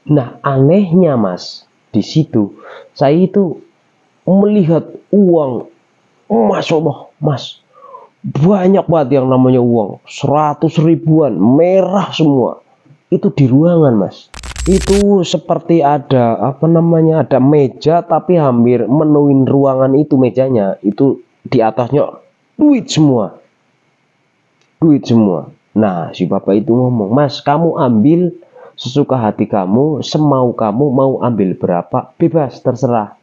Nah, anehnya Mas, di situ saya itu melihat uang, Masya Allah, Mas, banyak banget yang namanya uang, 100 ribuan, merah semua. Itu di ruangan Mas. Itu seperti ada ada meja tapi hampir menuin ruangan itu mejanya. Itu di atasnya duit semua. Duit semua. Nah, si bapak itu ngomong, "Mas, kamu ambil sesuka hati kamu, semau kamu, mau ambil berapa, bebas, terserah."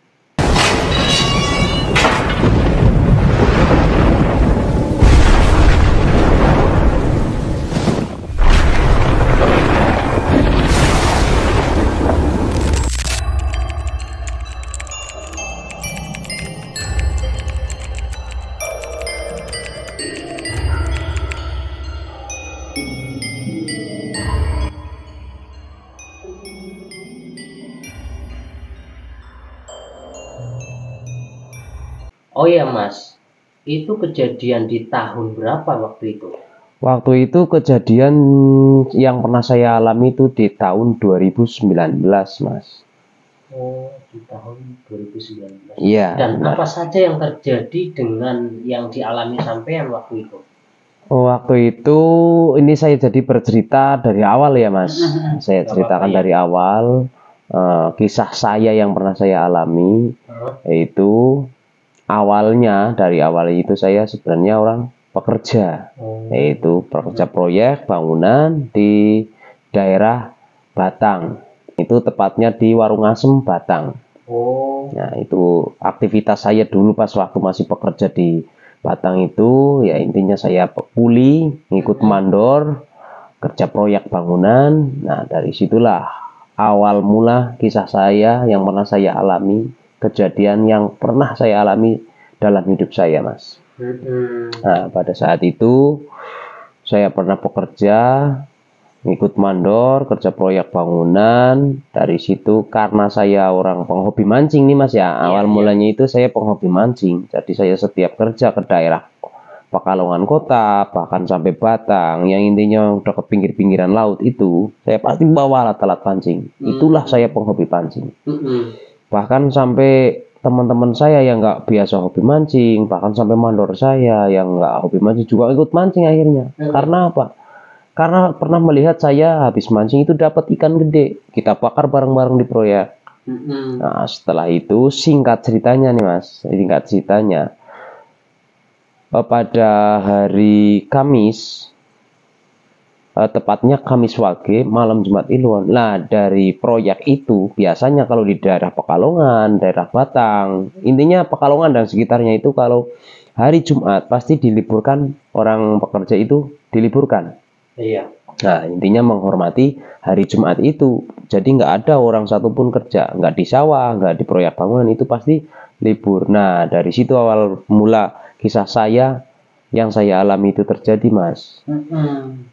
Oh ya Mas, itu kejadian di tahun berapa waktu itu? Waktu itu kejadian yang pernah saya alami itu di tahun 2019, Mas. Oh, di tahun 2019. Iya, Dan benar. apa saja yang terjadi dengan yang dialami sampean waktu itu? Waktu itu ini saya jadi bercerita dari awal ya, Mas. Saya Gak ceritakan apa-apa ya. dari awal kisah saya yang pernah saya alami, yaitu dari awal itu saya sebenarnya orang pekerja, yaitu pekerja proyek bangunan di daerah Batang. Itu tepatnya di Warung Asem Batang. Oh, Nah, itu aktivitas saya dulu pas waktu masih bekerja di Batang itu, ya intinya saya kuli, ngikut mandor, kerja proyek bangunan. Nah, dari situlah awal mula kisah saya yang pernah saya alami, kejadian yang pernah saya alami dalam hidup saya, Mas. Nah, pada saat itu saya pernah bekerja, ngikut mandor, kerja proyek bangunan. Dari situ karena saya orang penghobi mancing nih Mas ya, awal mulanya itu saya penghobi mancing. Jadi saya setiap kerja ke daerah Pekalongan kota, bahkan sampai Batang, yang intinya udah ke pinggir-pinggiran laut itu, saya pasti bawa alat-alat pancing. Itulah saya penghobi pancing. Bahkan sampai teman-teman saya yang nggak biasa hobi mancing, bahkan sampai mandor saya yang nggak hobi mancing juga ikut mancing akhirnya. Karena apa? Karena pernah melihat saya habis mancing itu dapat ikan gede, kita bakar bareng-bareng di proyek. Nah, setelah itu singkat ceritanya nih Mas, pada hari Kamis, tepatnya Kamis Wage, malam Jumat Kliwon. Nah, dari proyek itu biasanya kalau di daerah Pekalongan, daerah Batang, intinya Pekalongan dan sekitarnya itu kalau hari Jumat pasti diliburkan, orang pekerja itu diliburkan. iya. Nah, intinya menghormati hari Jumat itu. Jadi nggak ada orang satupun kerja, nggak di sawah, nggak di proyek bangunan, itu pasti libur. Nah, dari situ awal mula kisah saya yang saya alami itu terjadi, Mas.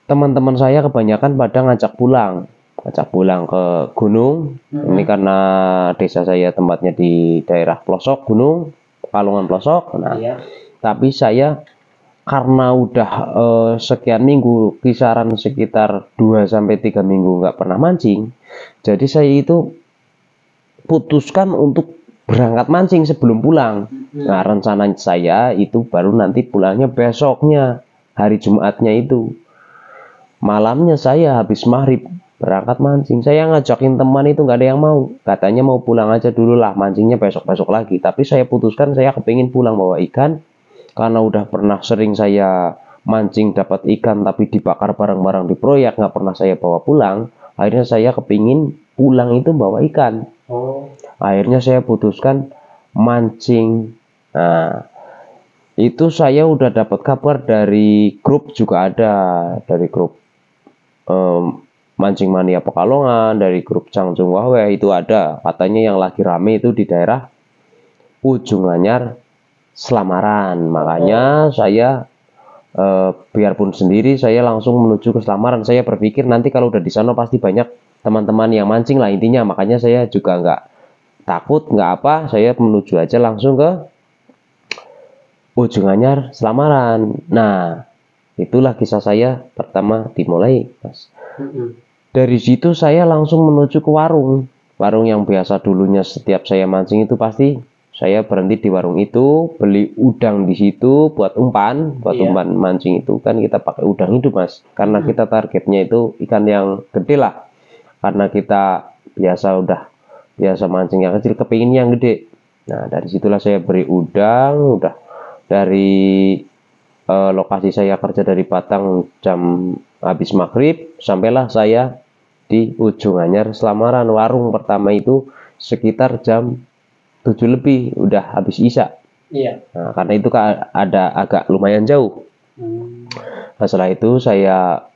Teman-teman saya kebanyakan pada ngajak pulang ke gunung. Ini karena desa saya tempatnya di daerah pelosok gunung, Pekalongan pelosok. Nah, tapi saya karena udah sekian minggu, kisaran sekitar 2-3 minggu nggak pernah mancing, jadi saya itu putuskan untuk berangkat mancing sebelum pulang. Nah, rencana saya itu baru nanti pulangnya besoknya, hari Jumatnya itu. Malamnya saya habis maghrib berangkat mancing. Saya ngajakin teman itu nggak ada yang mau. Katanya mau pulang aja dulu lah, mancingnya besok-besok lagi. Tapi saya putuskan saya kepingin pulang bawa ikan. Karena udah pernah sering saya mancing dapat ikan tapi dibakar bareng-bareng di proyek, nggak pernah saya bawa pulang. Akhirnya saya kepingin pulang itu bawa ikan. Akhirnya saya putuskan mancing. Nah, itu saya udah dapat kabar dari grup, juga ada dari grup Mancing Mania Pekalongan, dari grup Cangcung Wahwe itu ada. Katanya yang lagi rame itu di daerah Ujung Anyar, Selamaran. Makanya saya biarpun sendiri saya langsung menuju ke Selamaran. Saya berpikir nanti kalau udah di sana pasti banyak teman-teman yang mancing lah intinya. Makanya saya juga nggak takut, nggak apa, saya menuju aja langsung ke Ujung Anyar, Selamaran. Nah, itulah kisah saya pertama dimulai, Mas. Dari situ saya langsung menuju ke warung. Warung yang biasa dulunya setiap saya mancing itu pasti saya berhenti di warung itu, beli udang di situ buat umpan, umpan mancing itu kan kita pakai udang hidup Mas. Karena kita targetnya itu ikan yang gede lah. Karena kita biasa mancing yang kecil, kepingin yang gede. Nah dari situlah saya beri udang, udah dari lokasi saya kerja dari Batang jam habis maghrib, sampailah saya di ujung Anyar Selamaran. Warung pertama itu sekitar jam 7 lebih, udah habis isya. Iya. Nah, karena itu ada agak lumayan jauh. Nah, setelah itu saya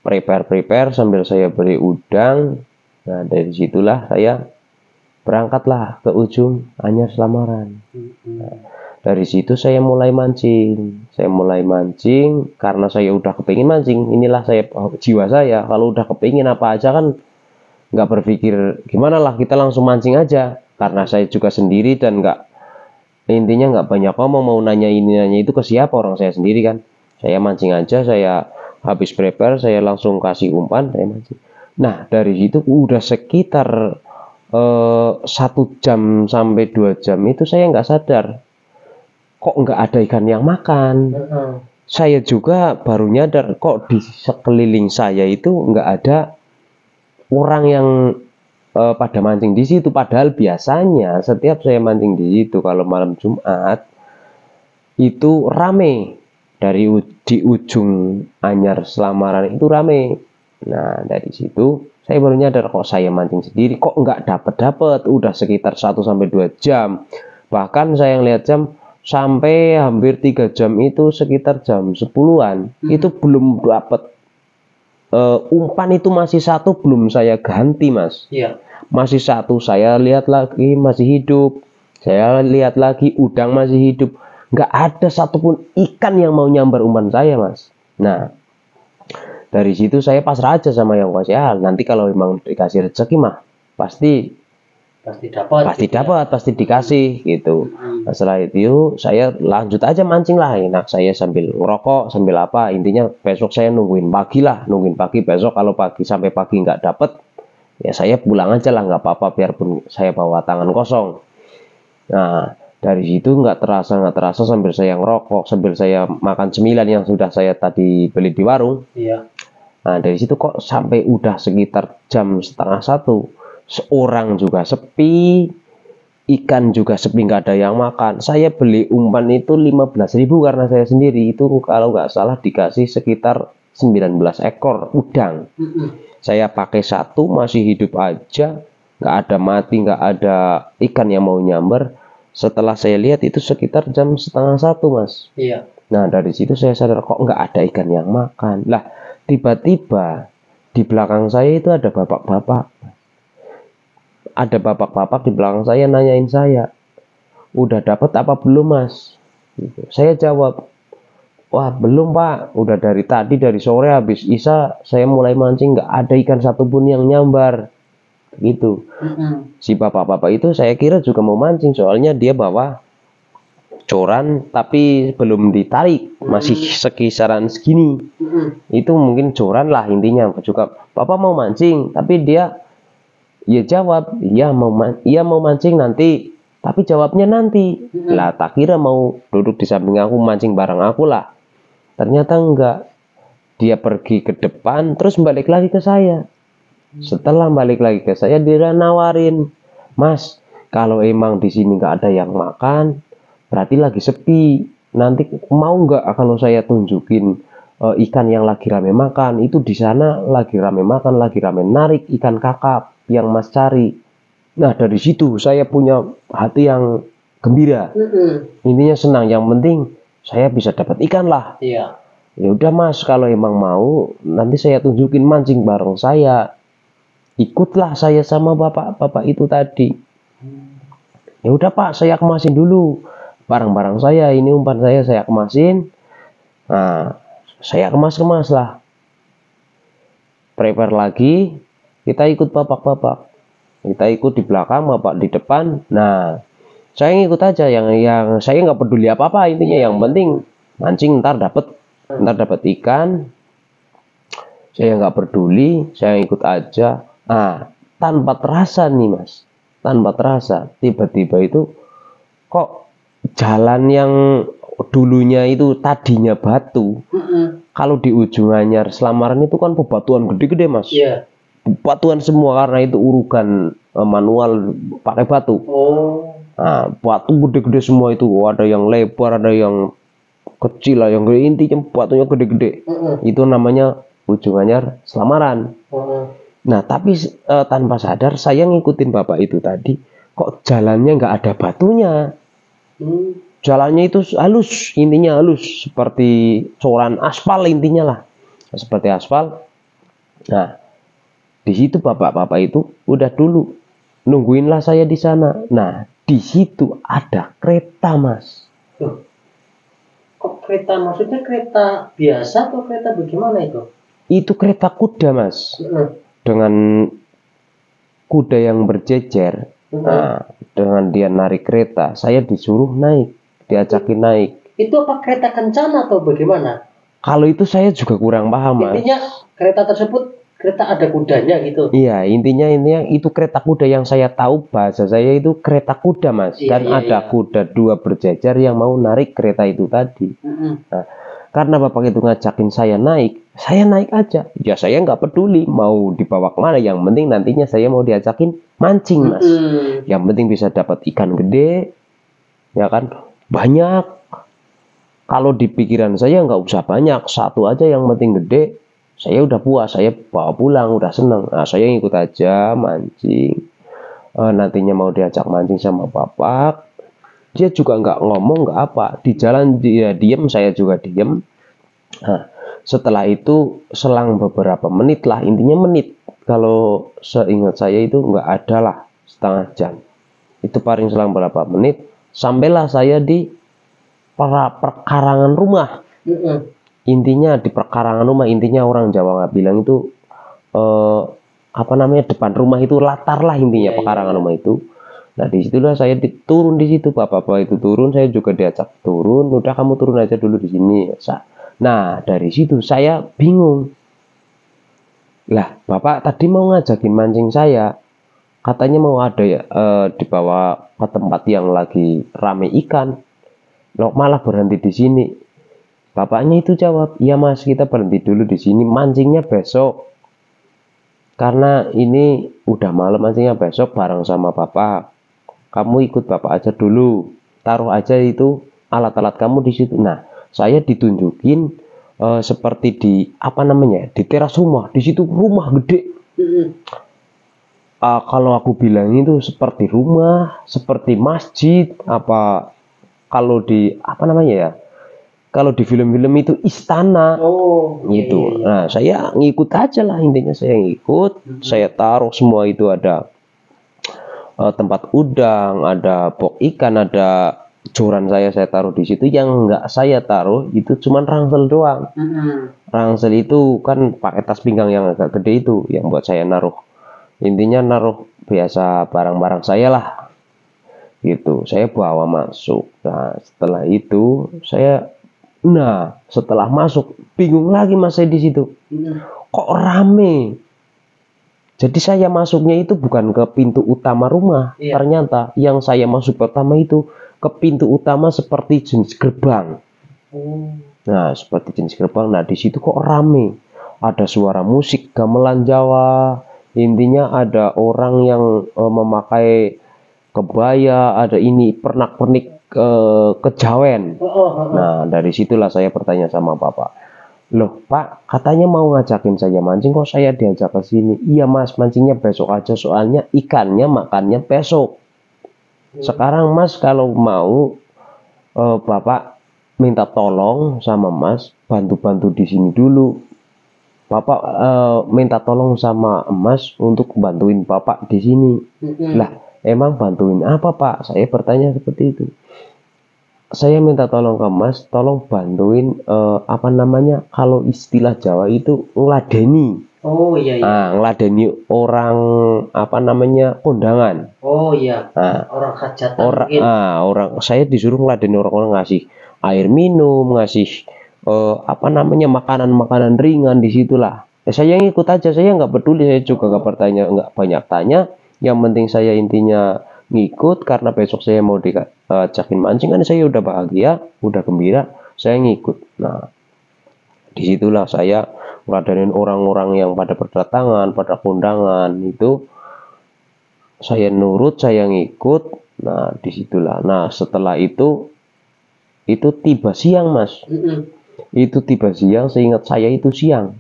prepare sambil saya beri udang. Nah dari situlah saya berangkatlah ke ujung Anyar Selamaran. Nah, dari situ saya mulai mancing. Karena saya udah kepingin mancing. Inilah jiwa saya. Kalau udah kepingin apa aja kan nggak berpikir gimana lah, kita langsung mancing aja. Karena saya juga sendiri dan intinya nggak banyak ngomong, mau nanya ini nanya itu ke siapa, orang saya sendiri kan. Saya mancing aja, saya habis prepare saya langsung kasih umpan, saya mancing. Nah dari situ udah sekitar 1 jam sampai 2 jam itu saya nggak sadar kok nggak ada ikan yang makan. Saya juga baru nyadar kok di sekeliling saya itu nggak ada orang yang pada mancing di situ. Padahal biasanya setiap saya mancing di situ kalau malam Jumat itu rame. Di ujung Anyar Selamaran itu rame. Nah dari situ saya baru nyadar kok saya mancing sendiri kok nggak dapet. Udah sekitar 1 sampai 2 jam. Bahkan saya ngeliat jam sampai hampir 3 jam itu sekitar jam 10-an itu belum dapet. Umpan itu masih 1 belum saya ganti Mas. Iya. Masih 1, saya lihat lagi masih hidup. Saya lihat lagi udang masih hidup. Nggak ada satupun ikan yang mau nyambar umpan saya Mas. Nah dari situ saya pasrah aja sama yang kuasa. Ya, nanti kalau memang dikasih rezeki mah pasti dapat, pasti dikasih gitu. Nah, setelah itu saya lanjut aja mancing lah. Enak saya sambil ngerokok, sambil apa. Intinya besok saya nungguin pagi besok. Kalau sampai pagi nggak dapet, ya saya pulang aja lah, nggak apa-apa biarpun saya bawa tangan kosong. Nah dari situ nggak terasa sambil saya ngerokok, sambil saya makan cemilan yang sudah saya tadi beli di warung. Iya. Nah dari situ kok sampai udah sekitar jam 12:30. Seorang juga sepi, ikan juga sepi, nggak ada yang makan. Saya beli umpan itu 15.000 karena saya sendiri itu kalau nggak salah dikasih sekitar 19 ekor udang. Saya pakai 1 masih hidup aja, nggak ada mati, nggak ada ikan yang mau nyamber. Setelah saya lihat itu sekitar jam 12:30 Mas. Iya. Nah dari situ saya sadar kok nggak ada ikan yang makan. Lah tiba-tiba di belakang saya itu ada bapak-bapak. Ada bapak-bapak di belakang saya nanyain saya, udah dapat apa belum Mas? Gitu. Saya jawab, wah belum Pak, udah dari tadi, dari sore habis isya saya mulai mancing nggak ada ikan satupun yang nyambar gitu. Si bapak-bapak itu saya kira juga mau mancing, soalnya dia bawa coran tapi belum ditarik, masih sekisaran segini. Itu mungkin coran lah intinya. Juga bapak mau mancing tapi dia ya jawab iya mau mancing nanti, tapi jawabnya nanti. Lah tak kira mau duduk di samping aku mancing bareng aku lah, ternyata enggak. Dia pergi ke depan terus balik lagi ke saya. Setelah balik lagi ke saya dia nawarin, Mas kalau emang di sini nggak ada yang makan berarti lagi sepi, nanti mau nggak kalau saya tunjukin ikan yang lagi rame makan. Itu di sana lagi rame makan, lagi rame narik ikan kakap yang Mas cari. Nah dari situ saya punya hati yang gembira. Intinya senang, yang penting saya bisa dapat ikan lah. Iya. Ya udah Mas, kalau emang mau nanti saya tunjukin mancing bareng saya. Ikutlah saya sama bapak-bapak itu tadi. Ya udah Pak, saya kemasin dulu barang-barang saya, ini umpan saya kemasin. Nah saya kemas lah, prepare lagi. Kita ikut bapak-bapak, kita ikut di belakang, bapak di depan. Nah saya ngikut aja, yang saya nggak peduli apa-apa, intinya yang penting mancing ntar dapat ikan. Saya nggak peduli, saya ikut aja. Tanpa terasa nih mas, tanpa terasa tiba-tiba itu kok jalan yang dulunya itu tadinya batu, kalau di ujung Anyar Selamaran itu kan bebatuan gede-gede mas. Iya. Bebatuan semua karena itu urugan manual pakai batu. Nah, batu gede-gede semua itu, ada yang lebar, ada yang kecil lah, yang gede, intinya batunya gede-gede. Itu namanya ujung Anyar Selamaran. Nah, tapi tanpa sadar saya ngikutin bapak itu tadi, kok jalannya nggak ada batunya. Jalannya itu halus, intinya halus, seperti coran aspal intinya lah, seperti aspal. Nah, di situ bapak-bapak itu udah dulu nungguin lah saya di sana. Nah, di situ ada kereta mas. Kok kereta, maksudnya kereta biasa atau kereta bagaimana itu? Itu kereta kuda mas, dengan kuda yang berjejer. Nah, dengan dia narik kereta, saya disuruh naik, diajakin naik. Itu apa kereta kencana atau bagaimana? Kalau itu saya juga kurang paham mas. Intinya kereta tersebut kereta ada kudanya gitu. Iya, intinya itu kereta kuda, yang saya tahu bahasa saya itu kereta kuda mas. Dan ada kuda dua berjejer yang mau narik kereta itu tadi. Nah, karena bapak itu ngajakin saya naik aja. Ya saya nggak peduli mau dibawa kemana, yang penting nantinya saya mau diajakin mancing mas. Yang penting bisa dapat ikan gede, ya kan, banyak. Kalau di pikiran saya nggak usah banyak, satu aja yang penting gede. Saya udah puas, saya bawa pulang, udah seneng. Nah, saya ngikut aja mancing. Nantinya mau diajak mancing sama bapak, dia juga nggak ngomong, nggak apa. Di jalan dia diem, saya juga diem. Nah, setelah itu selang beberapa menit lah, intinya menit. Kalau seingat saya itu nggak ada lah, setengah jam. Itu paling selang beberapa menit, sampailah saya di perkarangan rumah. Intinya di perkarangan rumah, intinya orang Jawa nggak bilang itu depan rumah itu latar lah, intinya perkarangan rumah itu. Nah, disitulah saya turun di situ, bapak-bapak itu turun, saya juga diajak turun. Udah, kamu turun aja dulu di sini. Nah, dari situ saya bingung. Lah, bapak tadi mau ngajakin mancing saya, katanya mau ada ya dibawa ke tempat yang lagi rame ikan. Loh, malah berhenti di sini. Bapaknya itu jawab, iya mas, kita berhenti dulu di sini, mancingnya besok. Karena ini udah malam, mancingnya besok bareng sama bapak. Kamu ikut bapak aja dulu, taruh aja itu alat-alat kamu di situ. Nah, saya ditunjukin seperti di di teras rumah. Di situ rumah gede. Kalau aku bilang itu seperti rumah, seperti masjid, kalau di kalau di film-film itu istana, gitu. Nah, saya ngikut aja lah, intinya saya ngikut, saya taruh semua itu, ada tempat udang, ada box ikan, ada joran saya taruh di situ. Yang nggak saya taruh itu cuman rangsel doang. Rangsel itu kan pakai tas pinggang yang agak gede itu, yang buat saya naruh. Intinya naruh biasa barang-barang saya lah, gitu. Saya bawa masuk. Nah, setelah masuk bingung lagi mas saya di situ. Kok rame? Jadi saya masuknya itu bukan ke pintu utama rumah. Ternyata yang saya masuk pertama itu ke pintu utama seperti jenis gerbang. Nah, seperti jenis gerbang. Nah, di situ kok rame. Ada suara musik gamelan Jawa. Intinya ada orang yang memakai kebaya, ada ini pernak-pernik kejawen. Nah, dari situlah saya bertanya sama bapak, loh pak, katanya mau ngajakin saya mancing, kok saya diajak ke sini? Iya mas, mancingnya besok aja, soalnya ikannya makannya besok. Sekarang mas kalau mau, bapak minta tolong sama mas, bantu-bantu di sini dulu. Bapak minta tolong sama mas untuk bantuin bapak di sini. Lah, emang bantuin apa pak? Saya bertanya seperti itu. Saya minta tolong ke mas, tolong bantuin kalau istilah Jawa itu ngladeni. Nah, ngladeni orang kondangan. Orang hajatan. Orang saya disuruh ngladeni orang-orang, ngasih air minum, ngasih makanan-makanan ringan di situlah. Saya ngikut aja, saya nggak peduli, saya juga nggak bertanya, nggak banyak tanya. Yang penting saya intinya ngikut karena besok saya mau diajakin mancing kan saya udah bahagia, udah gembira, saya ngikut. Nah, disitulah saya ngeladenin orang-orang yang pada berdatangan, pada kondangan itu saya nurut, saya ngikut. Nah, disitulah. Nah, setelah itu tiba siang, Mas. Itu tiba siang, seingat saya itu siang.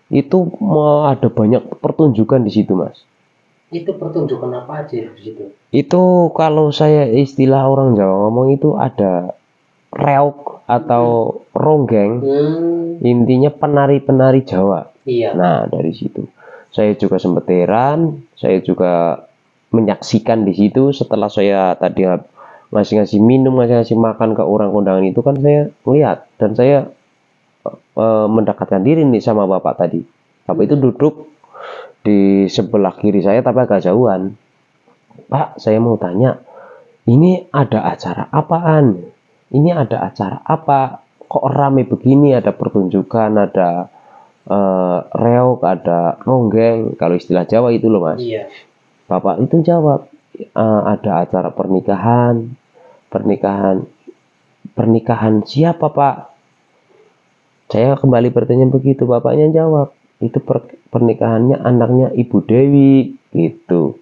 Itu ada banyak pertunjukan di situ, Mas. Itu pertunjukan apa aja di situ? Itu kalau saya istilah orang Jawa ngomong itu ada reog atau ronggeng. Intinya penari-penari Jawa. Iya. Nah, dari situ saya juga sempat heran, saya juga menyaksikan di situ. Setelah saya tadi ngasih minum, ngasih makan ke orang kondangan itu kan saya melihat dan saya mendekatkan diri nih sama bapak tadi. Bapak itu duduk di sebelah kiri saya tapi agak jauhan. Pak, saya mau tanya, ini ada acara apaan? Ini ada acara apa? Kok rame begini? Ada pertunjukan, ada reog, ada ronggeng. Kalau istilah Jawa itu loh, Mas. Iya. Bapak itu jawab, ada acara pernikahan. Pernikahan siapa, Pak? Saya kembali bertanya begitu, bapaknya jawab, itu pernikahannya anaknya Ibu Dewi, gitu.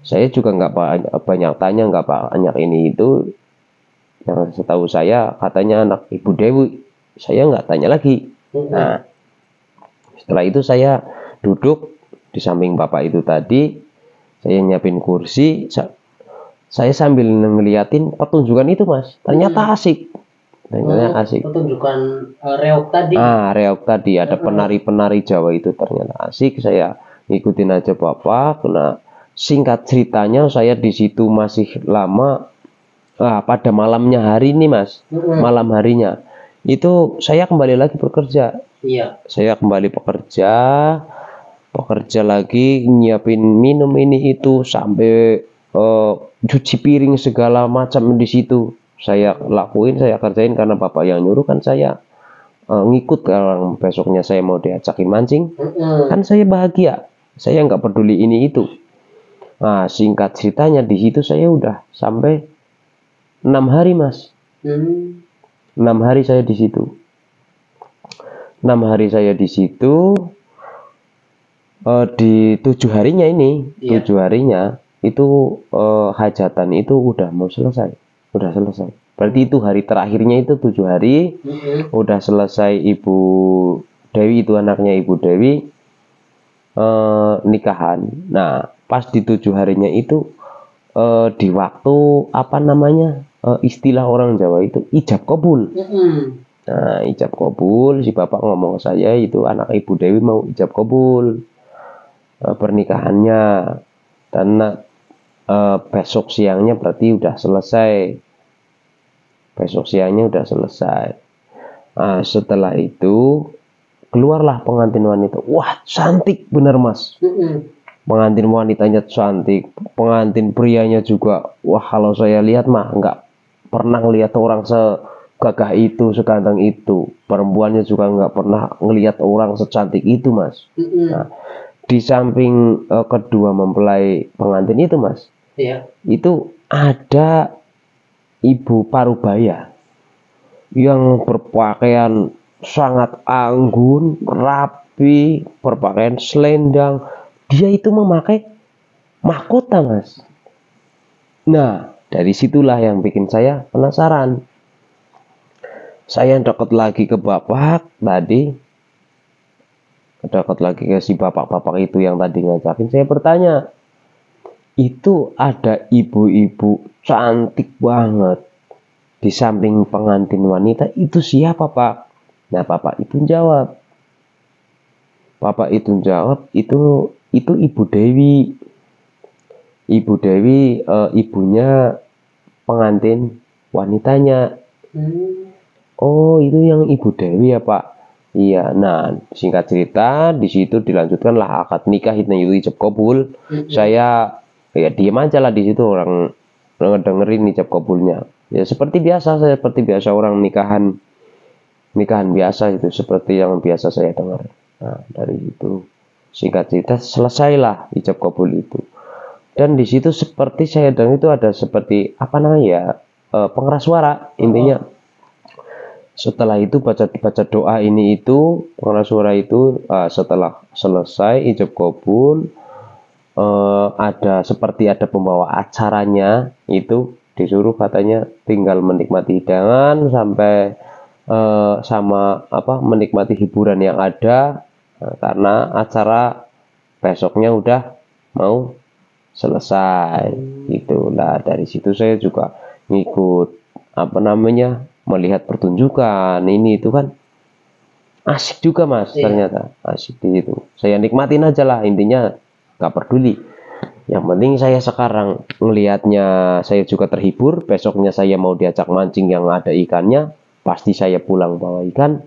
Saya juga nggak banyak tanya, nggak banyak ini itu. Yang setahu saya katanya anak Ibu Dewi. Saya nggak tanya lagi. Nah, setelah itu saya duduk di samping bapak itu tadi. Saya nyiapin kursi. Saya sambil ngeliatin pertunjukan itu, Mas. Ternyata asik. Ternyata asik. Pertunjukan reog tadi. Reog tadi ada penari-penari Jawa itu ternyata asik. Saya ngikutin aja bapak. Nah, singkat ceritanya saya di situ masih lama. Pada malamnya hari ini, Mas. Malam harinya itu saya kembali lagi bekerja. Iya. Saya kembali bekerja lagi, nyiapin minum ini itu sampai cuci piring segala macam di situ. Saya lakuin, saya kerjain karena bapak yang nyuruh kan saya ngikut kalau besoknya saya mau diajakin mancing. Kan saya bahagia, saya nggak peduli ini itu. Nah, singkat ceritanya di situ saya udah sampai 6 hari, Mas. 6 hari saya di situ. 6 hari saya di situ. Di 7 harinya ini, 7 harinya itu hajatan itu udah mau selesai. Udah selesai. Berarti itu hari terakhirnya itu 7 hari. Udah selesai Ibu Dewi, itu anaknya Ibu Dewi nikahan. Nah, pas di 7 harinya itu di waktu apa namanya? Istilah orang Jawa itu ijab kabul. Nah, ijab kabul, si bapak ngomong ke saya itu anak Ibu Dewi mau ijab kabul pernikahannya. Dan besok siangnya berarti udah selesai. Besok siangnya udah selesai. Setelah itu keluarlah pengantin wanita. Wah, cantik bener, Mas. Pengantin wanitanya cantik, pengantin prianya juga. Wah, kalau saya lihat mah nggak pernah ngelihat orang segagah itu, seganteng itu. Perempuannya juga nggak pernah ngelihat orang secantik itu, Mas. Nah, di samping kedua mempelai pengantin itu, Mas, itu ada Ibu Parubaya yang berpakaian sangat anggun, rapi, berpakaian selendang. Dia itu memakai mahkota, Mas. Nah, dari situlah yang bikin saya penasaran. Saya dekat lagi ke bapak tadi, dekat lagi ke si bapak-bapak itu yang tadi ngajakin. Saya bertanya, itu ada ibu-ibu cantik banget di samping pengantin wanita, itu siapa, Pak? Nah, bapak itu jawab, itu Ibu Dewi. Ibu Dewi ibunya pengantin wanitanya. Oh, itu yang Ibu Dewi ya, Pak? Iya. Nah, singkat cerita di situ dilanjutkanlah akad nikah itu ijab kabul. Saya ya diam aja lah di situ, orang dengerin ijab kabulnya. Ya seperti biasa orang nikahan biasa itu, seperti yang biasa saya dengar. Nah, dari itu singkat cerita selesailah ijab kabul itu. Dan di situ seperti saya dengar itu ada seperti apa namanya ya, pengeras suara intinya. Setelah itu baca doa ini itu pengeras suara itu, setelah selesai ijab kabul, ada seperti ada pembawa acaranya itu disuruh katanya tinggal menikmati hidangan sampai sama apa menikmati hiburan yang ada, karena acara besoknya udah mau selesai. Itulah dari situ saya juga ngikut apa namanya melihat pertunjukan ini itu kan asik juga mas. Ternyata asik di situ, saya nikmatin aja lah intinya, nggak peduli. Yang penting saya sekarang ngelihatnya saya juga terhibur, besoknya saya mau diajak mancing yang ada ikannya pasti saya pulang bawa ikan.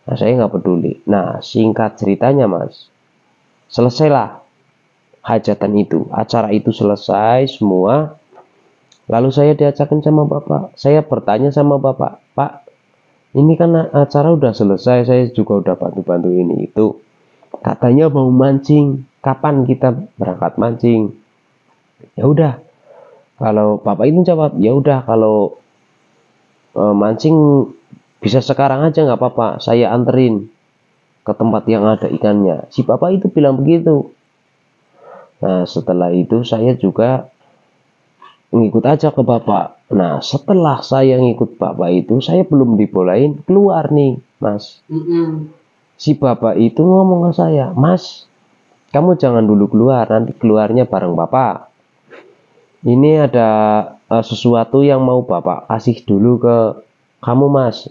Nah saya nggak peduli. Nah singkat ceritanya mas, selesailah hajatan itu, acara itu selesai semua. Lalu saya diajakin sama bapak, saya bertanya sama bapak, Pak ini kan acara udah selesai, saya juga udah bantu-bantu ini itu, katanya mau mancing, kapan kita berangkat mancing? Ya udah, kalau bapak itu jawab, ya udah kalau mancing bisa sekarang aja nggak apa-apa, saya anterin ke tempat yang ada ikannya. Si bapak itu bilang begitu. Nah setelah itu saya juga ngikut aja ke bapak. Nah setelah saya ngikut bapak itu, saya belum dibolehin keluar nih mas. Si bapak itu ngomong ke saya, mas kamu jangan dulu keluar, nanti keluarnya bareng bapak. Ini ada sesuatu yang mau bapak kasih dulu ke kamu mas.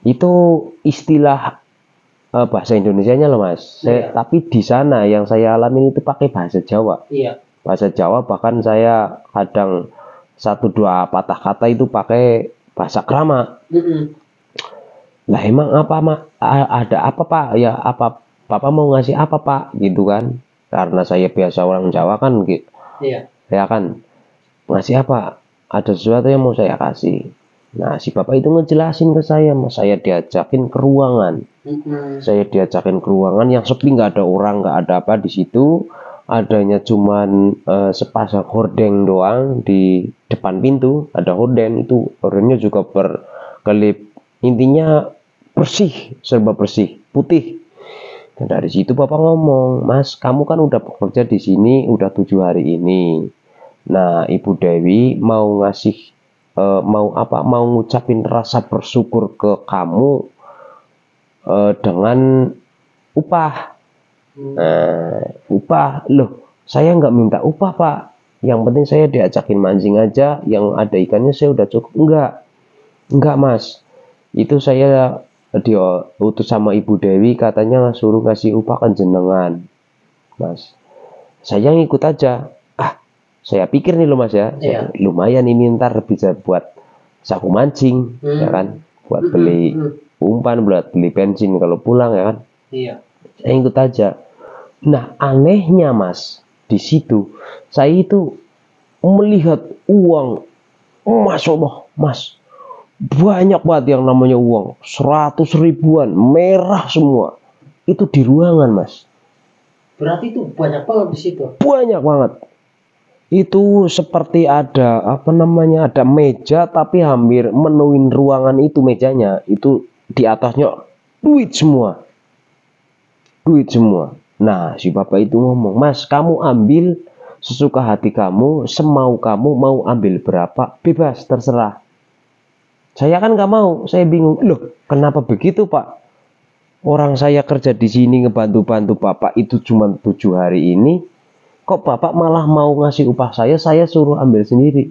Itu istilah bahasa Indonesianya loh mas. Tapi di sana yang saya alami itu pakai bahasa Jawa. Bahasa Jawa, bahkan saya kadang 1-2 patah kata itu pakai bahasa krama. Lah emang apa ada apa pak? Ya apa bapak mau ngasih apa pak? Gitu kan? Karena saya biasa orang Jawa kan gitu. Ya kan, ngasih apa? Ada sesuatu yang mau saya kasih. Nah si bapak itu ngejelasin ke saya, mas. Saya diajakin ke ruangan. Saya diajakin ke ruangan yang sepi, nggak ada orang, nggak ada apa di situ. Adanya cuman sepasang hordeng doang di depan pintu. Ada horden, itu hordennya juga berkelip, intinya bersih, serba bersih, putih. Dan dari situ bapak ngomong, mas kamu kan udah bekerja di sini udah 7 hari ini. Nah Ibu Dewi mau ngasih mau ngucapin rasa bersyukur ke kamu dengan upah. Upah loh, saya nggak minta upah pak, yang penting saya diajakin mancing aja, yang ada ikannya saya udah cukup. Enggak mas, itu saya diutus sama Ibu Dewi, katanya suruh ngasih upah kan jenengan mas. Saya ngikut aja. Saya pikir nih loh mas ya, lumayan ini ntar bisa buat saku mancing, ya kan, buat beli umpan, buat beli bensin kalau pulang, ya kan. Saya ikut aja. Nah anehnya mas, di situ saya itu melihat uang, masya Allah mas, banyak banget yang namanya uang, 100 ribuan, merah semua, itu di ruangan mas. Berarti itu banyak banget di situ. Banyak banget. Itu seperti ada apa namanya, ada meja tapi hampir menuin ruangan itu mejanya, itu di atasnya duit semua. Nah si bapak itu ngomong, mas kamu ambil sesuka hati kamu, semau kamu, mau ambil berapa bebas terserah. Saya kan nggak mau, saya bingung, loh kenapa begitu pak, orang saya kerja di sini ngebantu-bantu bapak itu cuma 7 hari ini, kok bapak malah mau ngasih upah saya suruh ambil sendiri.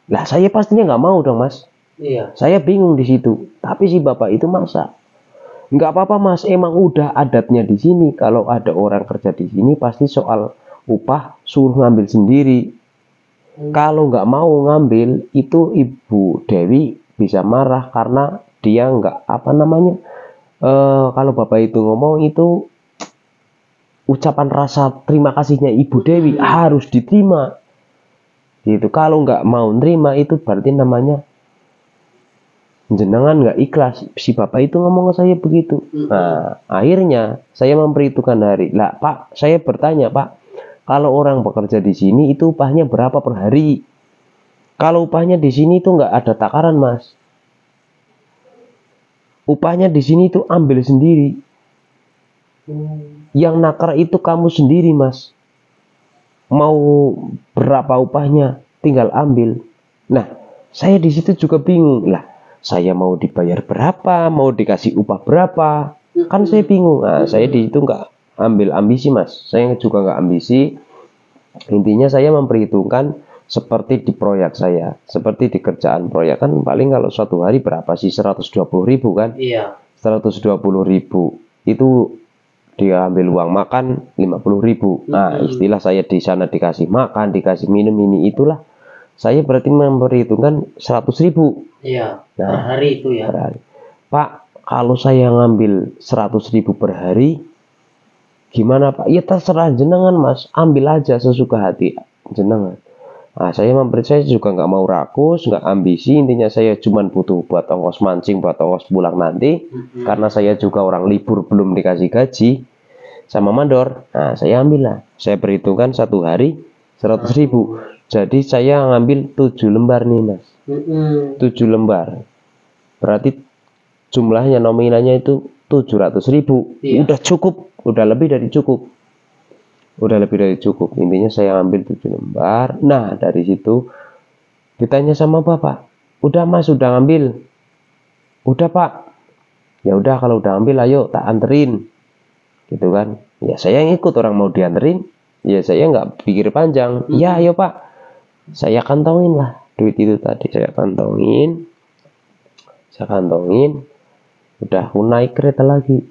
Lah saya pastinya nggak mau dong mas. Saya bingung di situ. Tapi si bapak itu maksa, nggak apa-apa mas, emang udah adatnya di sini, kalau ada orang kerja di sini pasti soal upah suruh ngambil sendiri. Kalau nggak mau ngambil itu Ibu Dewi bisa marah, karena dia nggak apa namanya, kalau bapak itu ngomong itu ucapan rasa terima kasihnya Ibu Dewi harus diterima gitu. Kalau nggak mau nerima itu berarti namanya jenengan nggak ikhlas. Si bapak itu ngomong ke saya begitu. Nah, akhirnya saya memperhitungkan hari. Lah Pak, saya bertanya Pak, kalau orang bekerja di sini itu upahnya berapa per hari? Kalau upahnya di sini itu nggak ada takaran Mas. Upahnya di sini itu ambil sendiri. Yang nakar itu kamu sendiri Mas. Mau berapa upahnya, tinggal ambil. Nah, saya di situ juga bingung. Lah, saya mau dibayar berapa, mau dikasih upah berapa, kan saya bingung. Nah, saya di situ nggak ambil ambisi Mas. Saya juga nggak ambisi. Intinya saya memperhitungkan seperti di proyek saya, seperti di kerjaan proyek kan paling kalau suatu hari berapa sih 120.000 kan? Iya. 120.000 itu dia ambil uang makan 50.000. Nah, istilah saya di sana dikasih makan, dikasih minum ini itulah. Saya berarti memperhitungkan 100.000. Iya. Nah, Per hari itu ya. Per hari. Pak, kalau saya ngambil 100.000 per hari, gimana Pak? Ya terserah jenengan Mas, ambil aja sesuka hati jenengan. Nah, saya juga nggak mau rakus, nggak ambisi. Intinya saya cuma butuh buat ongkos mancing, buat ongkos pulang nanti. Karena saya juga orang libur belum dikasih gaji sama mandor. Nah, saya ambil lah. Saya perhitungkan satu hari 100.000. Jadi saya ngambil 7 lembar nih Mas. 7 lembar. Berarti jumlahnya nominalnya itu 700.000. Iya. Udah cukup, udah lebih dari cukup. Udah lebih dari cukup. Intinya saya ambil 7 lembar. Nah, dari situ ditanya sama bapak, udah Mas, udah ngambil? Udah Pak. Ya udah, kalau udah ambil ayo tak anterin. Gitu kan. Ya saya ikut, orang mau dianterin. Ya saya nggak pikir panjang. Ya ayo Pak. Saya kantongin lah duit itu tadi. Saya kantongin. Udah aku naik kereta lagi.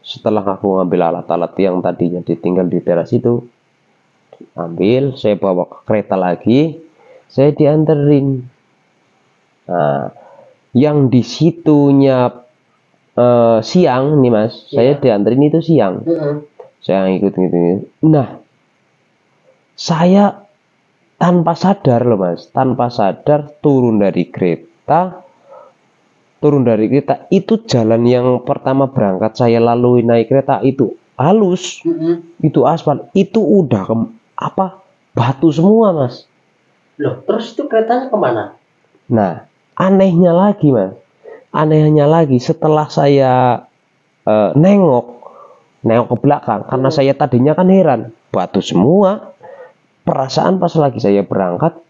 Setelah aku ngambil alat-alat yang tadinya ditinggal di teras itu, ambil, saya bawa ke kereta lagi, saya dianterin. Nah, yang di situnya siang nih Mas, saya dianterin itu siang. Saya ngikut. Nah, saya tanpa sadar loh Mas, tanpa sadar turun dari kereta itu jalan yang pertama berangkat saya lalui naik kereta itu halus, itu aspal, itu udah batu semua Mas. Loh, terus itu keretanya kemana? Nah, anehnya lagi setelah saya nengok ke belakang, karena saya tadinya kan heran, batu semua. Perasaan pas lagi saya berangkat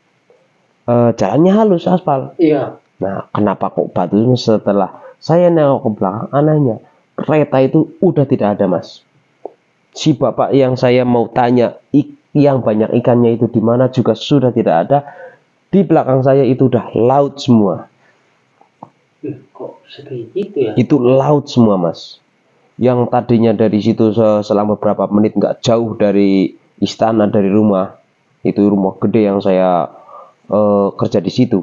jalannya halus aspal. Iya. Nah, kenapa kok batu? Setelah saya nengok ke belakang, anehnya kereta itu udah tidak ada Mas. Si bapak yang saya mau tanya yang banyak ikannya itu di mana juga sudah tidak ada. Di belakang saya itu udah laut semua. Kok segitu ya? Itu laut semua Mas. Yang tadinya dari situ selama beberapa menit nggak jauh dari istana, dari rumah. Itu rumah gede yang saya kerja di situ.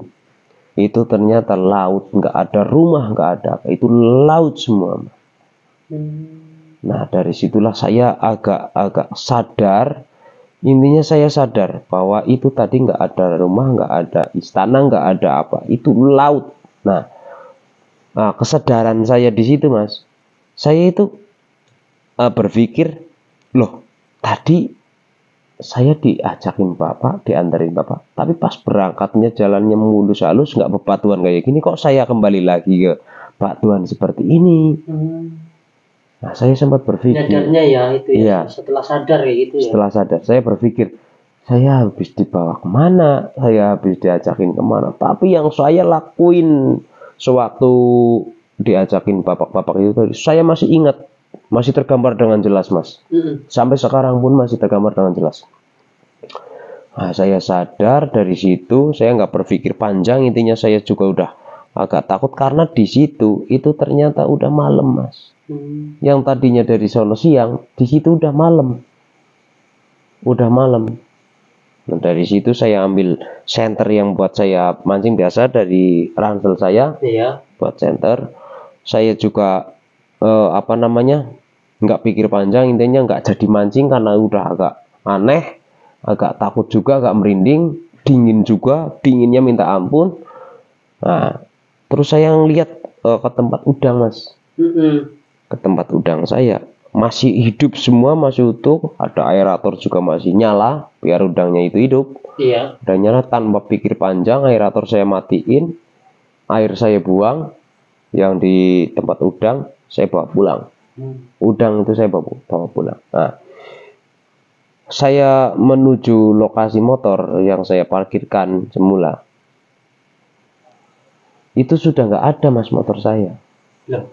Itu ternyata laut, nggak ada rumah, nggak ada apa, itu laut semua. Nah, dari situlah saya agak sadar. Intinya saya sadar bahwa itu tadi nggak ada rumah, nggak ada istana, nggak ada apa, itu laut. Nah, kesadaran saya di situ Mas, saya itu berpikir, loh tadi saya diajakin bapak, diantarin bapak, tapi pas berangkatnya jalannya mulus halus, nggak bebatuan kayak gini, kok saya kembali lagi ke batuan seperti ini. Nah, saya sempat berpikir. Nyadarnya ya itu ya. Setelah sadar ya itu ya. Setelah sadar, saya berpikir, saya habis dibawa kemana, saya habis diajakin kemana. Tapi yang saya lakuin sewaktu diajakin bapak-bapak itu tadi, saya masih ingat. Masih tergambar dengan jelas Mas. Sampai sekarang pun masih tergambar dengan jelas. Nah, saya sadar dari situ, saya nggak berpikir panjang. Intinya saya juga udah agak takut karena di situ itu ternyata udah malam Mas. Yang tadinya dari sono siang, di situ udah malam. Nah, dari situ saya ambil senter yang buat saya mancing biasa dari ransel saya. Iya. Buat senter. Saya juga nggak pikir panjang, intinya nggak jadi mancing karena udah agak aneh, agak takut juga, agak merinding, dingin juga, dinginnya minta ampun. Nah, Terus saya ngeliat ke tempat udang mas, Mm-mm. ke tempat udang saya masih hidup semua, masih utuh, ada aerator juga masih nyala biar udangnya itu hidup. Iya. Udah nyala, tanpa pikir panjang aerator saya matiin, air saya buang, yang di tempat udang saya bawa pulang. Udang itu saya bawa pulang. Nah, saya menuju lokasi motor yang saya parkirkan semula. Itu sudah nggak ada mas motor saya. Loh.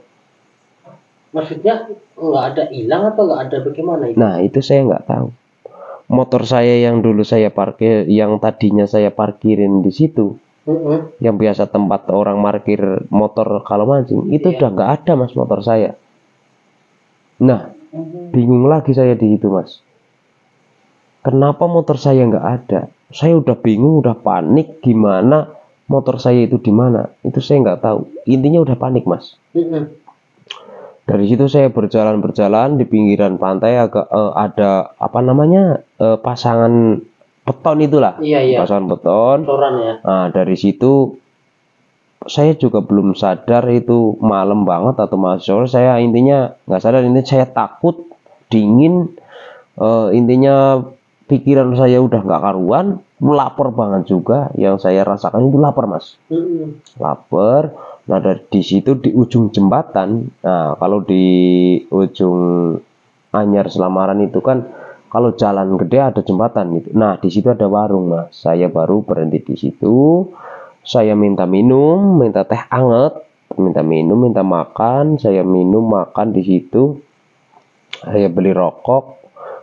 Maksudnya nggak ada hilang atau nggak ada bagaimana itu? Nah itu saya nggak tahu. Motor saya yang dulu saya parkir, yang tadinya saya parkirin di situ, Mm-mm. yang biasa tempat orang parkir motor kalau mancing, itu Iya. udah nggak ada mas motor saya. Nah bingung lagi saya di situ mas. Kenapa motor saya nggak ada? Saya udah bingung, udah panik, gimana motor saya itu di mana? Itu saya nggak tahu. Intinya udah panik mas. Mm-mm. Dari situ saya berjalan di pinggiran pantai, agak ada apa namanya pasangan beton itulah, Iya. pasangan beton. Kotoran ya. Nah dari situ saya juga belum sadar itu malam banget atau masih sore. Saya intinya nggak sadar, intinya saya takut, dingin, intinya pikiran saya udah nggak karuan, lapar banget juga. Yang saya rasakan itu lapar mas, Mm-mm. lapar. Nah di situ di ujung jembatan, nah kalau di ujung Anyar Selamaran itu kan kalau jalan gede ada jembatan gitu. Nah di situ ada warung mas. Saya baru berhenti di situ. Saya minta minum, minta teh anget, minta minum, minta makan. Saya minum makan di situ. Saya beli rokok.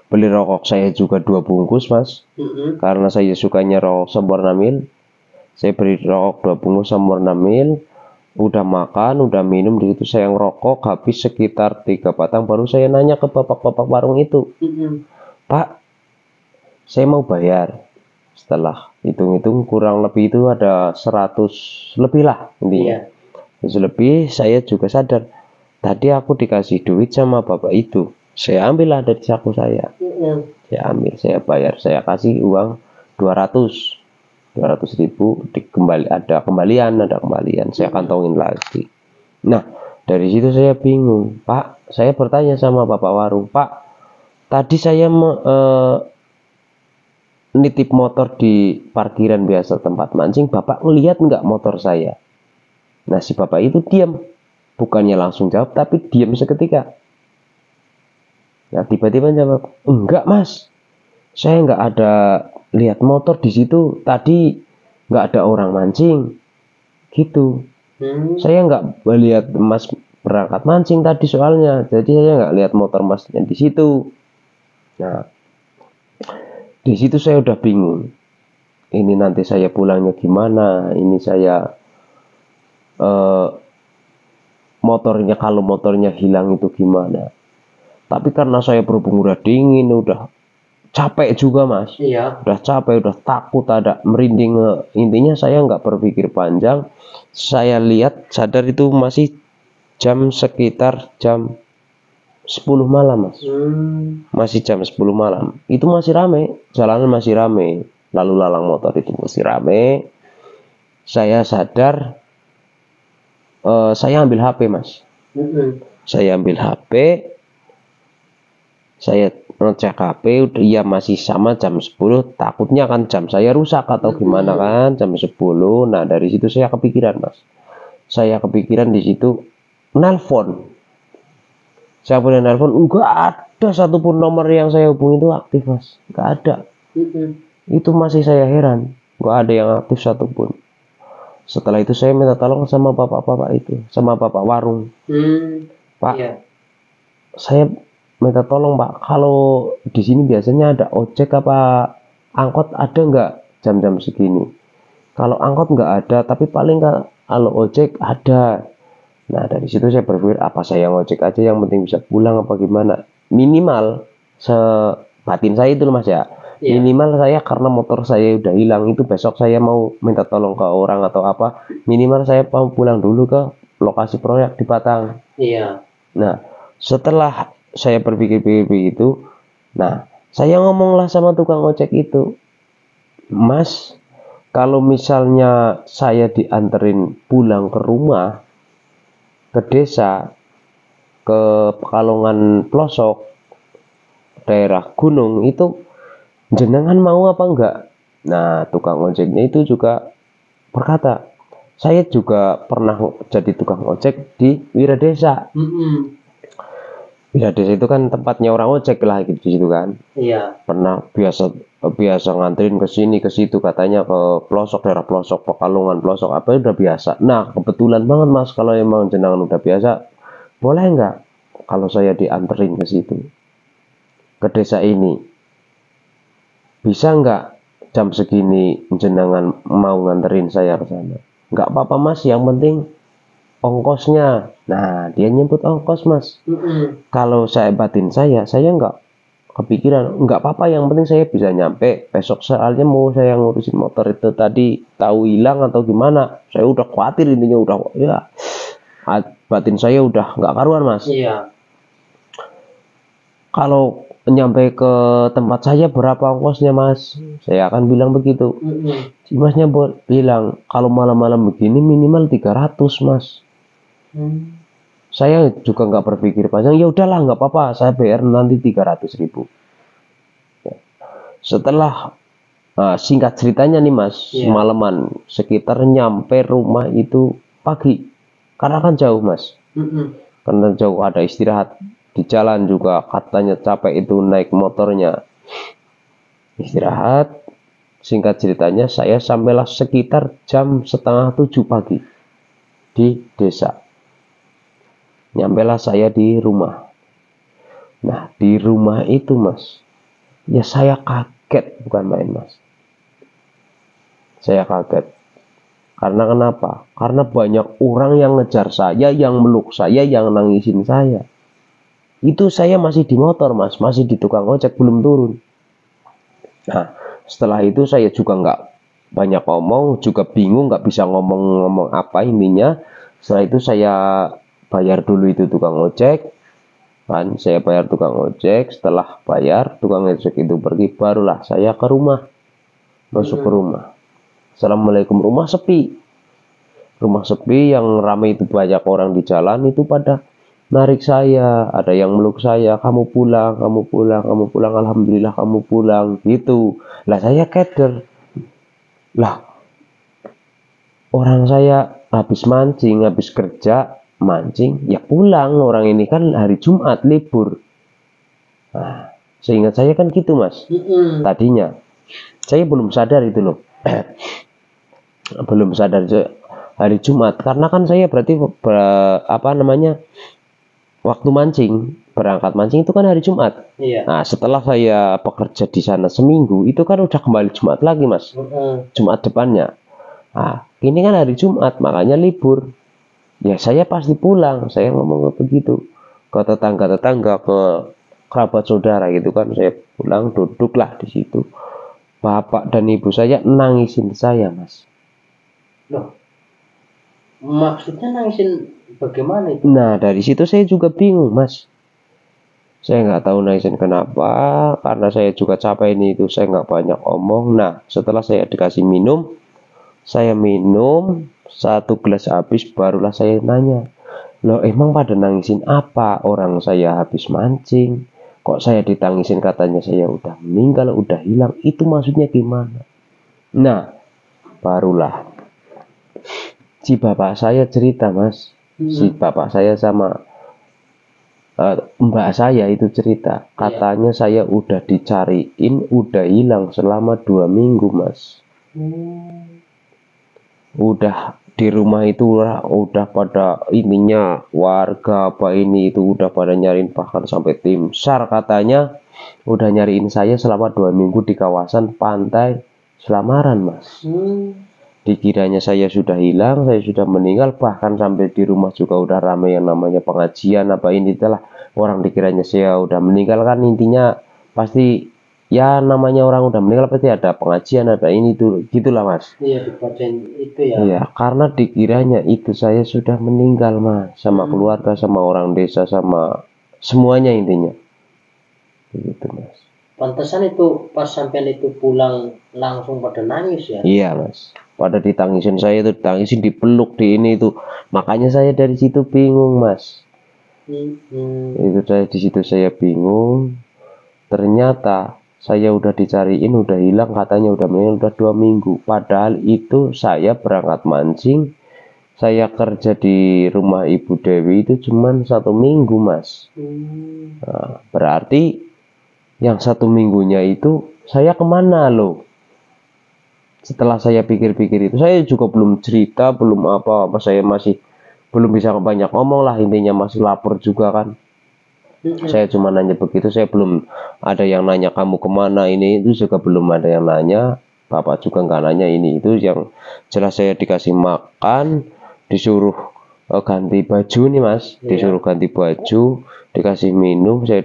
Beli rokok saya juga 2 bungkus mas. Mm-mm. Karena saya sukanya rokok Sempurna Mil. Saya beli rokok 2 bungkus Sempurna Mil. Udah makan, udah minum, di situ saya ngerokok habis sekitar 3 batang, baru saya nanya ke bapak-bapak warung itu, Mm-mm. Pak, saya mau bayar. Setelah hitung-hitung kurang lebih itu ada 100 lebih lah intinya. 100 lebih. Saya juga sadar tadi aku dikasih duit sama bapak itu, saya ambil lah dari saku saya. Mm-mm. Saya ambil, saya bayar, saya kasih uang 200 ribu, ada kembalian, saya kantongin lagi. Nah dari situ saya bingung pak. Saya bertanya sama bapak warung, Pak, tadi saya nitip motor di parkiran biasa tempat mancing, bapak ngelihat nggak motor saya? Nah si bapak itu diam, bukannya langsung jawab tapi diam seketika. Nah tiba-tiba jawab, enggak mas, saya nggak ada lihat motor di situ, tadi nggak ada orang mancing gitu. Saya nggak lihat mas berangkat mancing tadi soalnya, jadi saya nggak lihat motor masnya di situ. Nah di situ saya udah bingung, ini nanti saya pulangnya gimana, ini saya motornya, kalau motornya hilang itu gimana. Tapi karena saya berhubung udah dingin, udah capek juga mas. Iya. Udah capek, udah takut, ada merinding. Intinya saya nggak berpikir panjang. Saya lihat, sadar itu masih sekitar jam 10 malam mas. Masih jam 10 malam. Itu masih rame, jalanan masih rame, lalu lalang motor itu masih rame. Saya sadar, saya ambil HP mas. Saya ambil HP, saya ngecek HP, ya masih sama jam 10, takutnya kan jam saya rusak atau gimana kan, jam 10. Nah dari situ saya kepikiran mas, saya kepikiran di situ nelpon. Saya punya nelpon, enggak ada satupun nomor yang saya hubungi itu aktif mas, enggak ada. Itu masih saya heran, enggak ada yang aktif satupun. Setelah itu saya minta tolong sama bapak-bapak itu, sama bapak warung. Pak, Iya. saya minta tolong pak, kalau di sini biasanya ada ojek apa angkot ada nggak jam-jam segini? Kalau angkot nggak ada, tapi paling kalau ojek ada. Nah dari situ saya berpikir, apa saya ngojek aja, yang penting bisa pulang apa gimana. Minimal sebatin saya itu mas ya. Iya. Minimal saya, karena motor saya udah hilang, itu besok saya mau minta tolong ke orang atau apa, minimal saya mau pulang dulu ke lokasi proyek di Batang. Iya. Nah setelah saya berpikir-pikir begitu, nah saya ngomonglah sama tukang ojek itu, Mas, Kalau misalnya saya dianterin pulang ke rumah, ke desa, ke Pekalongan pelosok, daerah gunung, itu jenengan mau apa enggak? Nah, tukang ojeknya itu juga berkata, saya juga pernah jadi tukang ojek di Wiradesa. Wiradesa itu kan tempatnya orang ojek lah gitu di situ kan. Iya. Pernah biasa nganterin ke sini ke situ, katanya ke pelosok, daerah pelosok, Pekalongan pelosok apa udah biasa. Nah, kebetulan banget Mas, kalau emang jenengan udah biasa, boleh enggak kalau saya dianterin ke situ, ke desa ini? Bisa enggak jam segini jenengan mau nganterin saya ke sana? Enggak apa-apa Mas, yang penting ongkosnya. Nah, dia nyebut ongkos Mas. Kalau saya batin saya enggak kepikiran, enggak apa-apa, yang penting saya bisa nyampe besok, soalnya mau saya ngurusin motor itu tadi tahu hilang atau gimana. Saya udah khawatir, intinya udah ya, batin saya udah enggak karuan Mas. Iya. Kalau nyampe ke tempat saya berapa ongkosnya Mas? Saya akan bilang begitu. Si Masnya bilang, kalau malam-malam begini minimal 300 Mas. Saya juga nggak berpikir panjang, ya udahlah nggak apa-apa, saya bayar nanti 300.000. Setelah singkat ceritanya nih Mas, malaman, sekitar nyampe rumah itu pagi, karena kan jauh Mas. Karena jauh, ada istirahat di jalan juga, katanya capek itu naik motornya, istirahat. Singkat ceritanya saya sampailah sekitar jam 6:30 pagi di desa. Nyampelah saya di rumah. Nah, di rumah itu Mas, ya saya kaget, bukan main Mas. Saya kaget. Karena kenapa? Karena banyak orang yang ngejar saya, yang meluk saya, yang nangisin saya. Itu saya masih di motor Mas, masih di tukang ojek, belum turun. Nah, setelah itu saya juga nggak banyak ngomong, juga bingung, nggak bisa ngomong apa intinya. Setelah itu saya bayar dulu itu tukang ojek, kan? Saya bayar tukang ojek. Setelah bayar, tukang ojek itu pergi, barulah saya ke rumah, masuk ke rumah. Assalamualaikum, rumah sepi. Rumah sepi, yang ramai itu banyak orang di jalan itu pada narik saya, ada yang meluk saya, kamu pulang, kamu pulang, kamu pulang, alhamdulillah kamu pulang, gitu. Lah saya keder, lah orang saya habis mancing, habis kerja mancing, ya pulang, orang ini kan hari Jumat libur. Nah, seingat saya kan gitu Mas. Tadinya saya belum sadar itu loh. Belum sadar hari Jumat, karena kan saya berarti waktu mancing, berangkat mancing itu kan hari Jumat. Iya. Nah, setelah saya bekerja di sana seminggu, itu kan udah kembali Jumat lagi Mas. Jumat depannya. Nah, ini kan hari Jumat, makanya libur. Ya saya pasti pulang, saya ngomong begitu ke tetangga-tetangga, ke kerabat saudara gitu kan. Saya pulang, duduklah di situ. Bapak dan ibu saya nangisin saya Mas. Loh, maksudnya nangisin bagaimana itu? Nah, dari situ saya juga bingung Mas. Saya nggak tahu nangisin kenapa, karena saya juga capek ini itu, saya nggak banyak omong. Nah, setelah saya dikasih minum, saya minum 1 gelas habis, barulah saya nanya, loh emang pada nangisin apa? Orang saya habis mancing, kok saya ditangisin, katanya saya udah meninggal, udah hilang, itu maksudnya gimana? Nah, barulah si bapak saya cerita Mas. Si bapak saya sama mbak saya itu cerita, katanya saya udah dicariin, udah hilang selama 2 minggu Mas. Udah di rumah itu udah pada ininya, warga apa ini itu udah pada nyariin, bahkan sampai tim SAR katanya udah nyariin saya selama 2 minggu di kawasan pantai Selamaran Mas. Dikiranya saya sudah hilang, saya sudah meninggal, bahkan sampai di rumah juga udah ramai yang namanya pengajian apa ini telah, orang dikiranya saya udah meninggal kan, intinya pasti ya namanya orang udah meninggal pasti ada pengajian, ada ini tuh, gitulah Mas. Iya, dibacain itu ya. Iya, karena dikiranya itu saya sudah meninggal Mas, sama keluarga, sama orang desa, sama semuanya intinya. Begitu Mas. Pantesan itu pas sampean itu pulang langsung pada nangis ya. Iya mas, pada ditangisin, saya tuh ditangisin, dipeluk di ini itu, makanya saya dari situ bingung mas. Itu saya di situ saya bingung, ternyata saya udah dicariin, udah hilang katanya, udah meninggal udah 2 minggu, padahal itu saya berangkat mancing, saya kerja di rumah Ibu Dewi itu cuman 1 minggu mas. Nah, berarti yang 1 minggunya itu saya kemana loh? Setelah saya pikir-pikir itu, saya juga belum cerita, belum apa-apa, saya masih belum bisa banyak ngomong lah, intinya masih lapar juga kan. Saya cuma nanya begitu, saya belum ada yang nanya kamu kemana, ini itu juga belum ada yang nanya, bapak juga nggak nanya ini itu. Yang jelas saya dikasih makan, disuruh ganti baju nih mas, disuruh ganti baju, dikasih minum, saya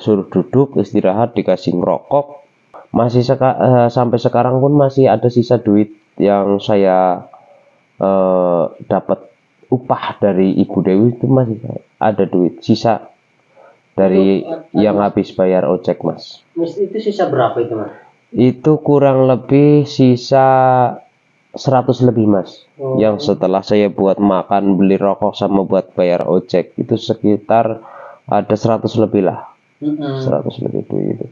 suruh duduk istirahat, dikasih ngerokok. Masih sampai sekarang pun masih ada sisa duit yang saya dapat upah dari Ibu Dewi, itu masih ada duit sisa dari yang habis bayar ojek mas. Itu sisa berapa itu mas? Itu kurang lebih sisa 100 lebih mas. Yang setelah saya buat makan, beli rokok, sama buat bayar ojek, itu sekitar ada 100 lebih lah. 100 lebih duit itu.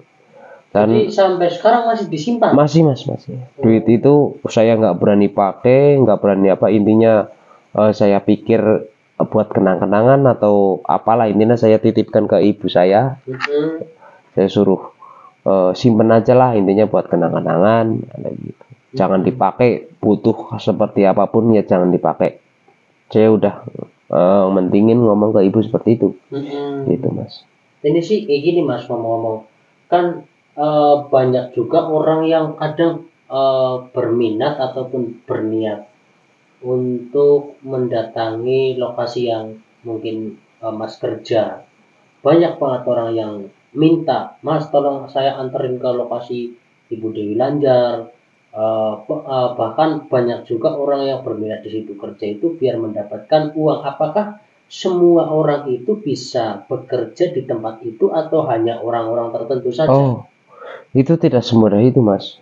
Dan jadi sampai sekarang masih disimpan? Masih mas, masih. Duit itu saya nggak berani pakai, nggak berani apa, intinya saya pikir buat kenang-kenangan atau apalah, intinya saya titipkan ke ibu saya. Saya suruh simpen aja lah, intinya buat kenang-kenangan gitu. Jangan dipakai, butuh seperti apapun ya jangan dipakai. Saya udah mentingin ngomong ke ibu seperti itu. Gitu mas. Ini sih kayak gini mas, ngomong-ngomong kan banyak juga orang yang kadang berminat ataupun berniat untuk mendatangi lokasi yang mungkin mas kerja. Banyak banget orang yang minta, mas tolong saya anterin ke lokasi Ibu Dewi Lanjar. Bahkan banyak juga orang yang berminat di situ kerja itu biar mendapatkan uang. Apakah semua orang itu bisa bekerja di tempat itu atau hanya orang-orang tertentu saja? Oh, itu tidak semudah itu mas.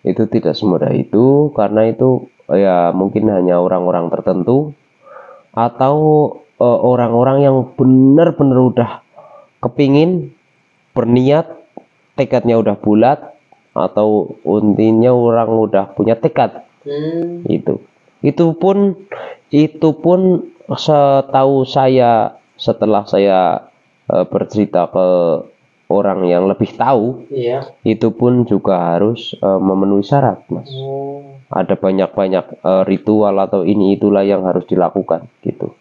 Itu tidak semudah itu, karena itu ya mungkin hanya orang-orang tertentu atau orang-orang yang benar-benar udah kepingin, berniat, tekadnya udah bulat, atau intinya orang udah punya tekad. Itu pun setahu saya, setelah saya bercerita ke orang yang lebih tahu, itu pun juga harus memenuhi syarat mas. Ada banyak-banyak ritual atau ini itulah yang harus dilakukan gitu.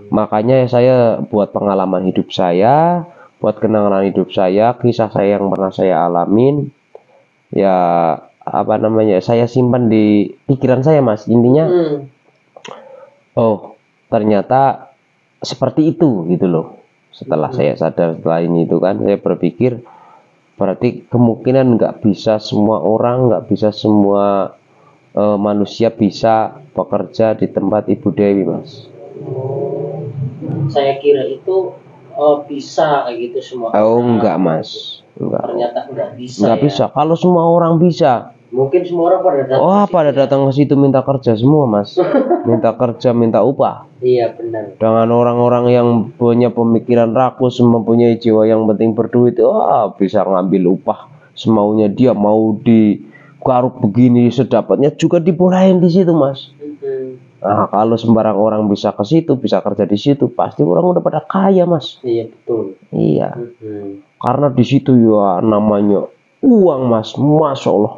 Makanya saya buat pengalaman hidup saya, buat kenangan hidup saya, kisah saya yang pernah saya alamin, ya apa namanya, saya simpan di pikiran saya mas. Intinya oh ternyata seperti itu gitu loh. Setelah saya sadar, setelah ini itu kan saya berpikir, berarti kemungkinan nggak bisa semua orang, nggak bisa semua manusia bisa bekerja di tempat Ibu Dewi mas. Saya kira itu bisa kayak gitu semua. Oh enggak mas, enggak. Ternyata enggak bisa. Enggak bisa. Kalau semua orang bisa, mungkin semua orang pada datang. pada datang ke situ minta kerja semua mas. Minta kerja, minta upah. Iya benar. Dengan orang-orang yang punya pemikiran rakus, mempunyai jiwa yang penting berduit, bisa ngambil upah semaunya dia, mau digaruk begini sedapatnya juga dibolehin di situ mas. Nah, kalau sembarang orang bisa ke situ, bisa kerja di situ, pasti orang udah pada kaya mas. Iya betul. Iya. Karena di situ ya namanya uang mas, masya Allah.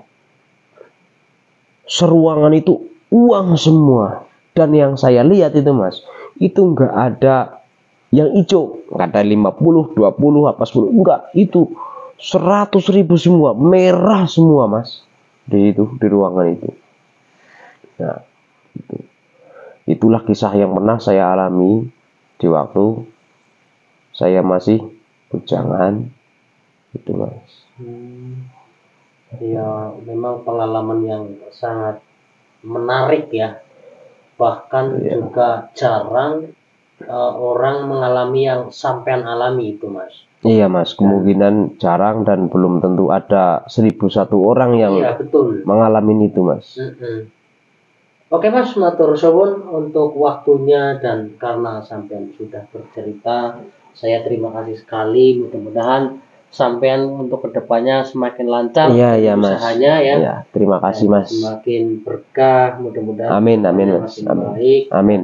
Seruangan itu uang semua. Dan yang saya lihat itu mas, itu nggak ada yang hijau, nggak ada 50, 20, apa 10, enggak, itu 100.000 semua, merah semua mas, di ruangan itu. Nah, itulah kisah yang pernah saya alami di waktu saya masih bujangan, itu mas. Ya memang pengalaman yang sangat menarik ya. Bahkan juga jarang orang mengalami yang sampean alami itu, Mas. Iya Mas, kemungkinan jarang dan belum tentu ada 1001 orang yang Iya, betul. mengalami itu Mas. Oke Mas, matur suwun untuk waktunya, dan karena sampean sudah bercerita, saya terima kasih sekali. Mudah-mudahan sampean untuk kedepannya semakin lancar Iya Mas. usahanya ya. Iya, terima kasih Mas. Semakin berkah, mudah-mudahan Amin Mas. semakin baik. Amin.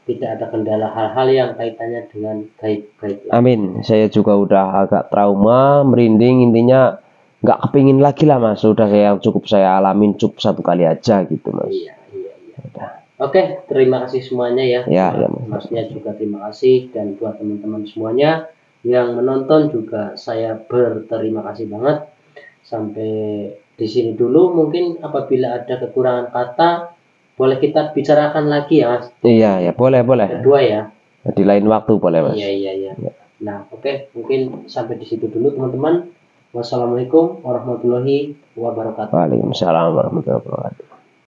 Tidak ada kendala hal-hal yang kaitannya dengan gaib-gaib. Amin. Saya juga udah agak trauma, merinding, intinya nggak kepingin lagi lah Mas. Sudah cukup saya alamin cukup satu kali aja gitu Mas. Iya. Oke, terima kasih semuanya ya. Ya, Masnya juga terima kasih, dan buat teman-teman semuanya yang menonton juga saya berterima kasih banget. Sampai di sini dulu, mungkin apabila ada kekurangan kata boleh kita bicarakan lagi ya Mas. Iya, boleh. Kedua ya. Di lain waktu boleh Mas. Iya. Nah, oke, mungkin sampai di situ dulu teman-teman. Wassalamualaikum warahmatullahi wabarakatuh. Waalaikumsalam warahmatullahi wabarakatuh.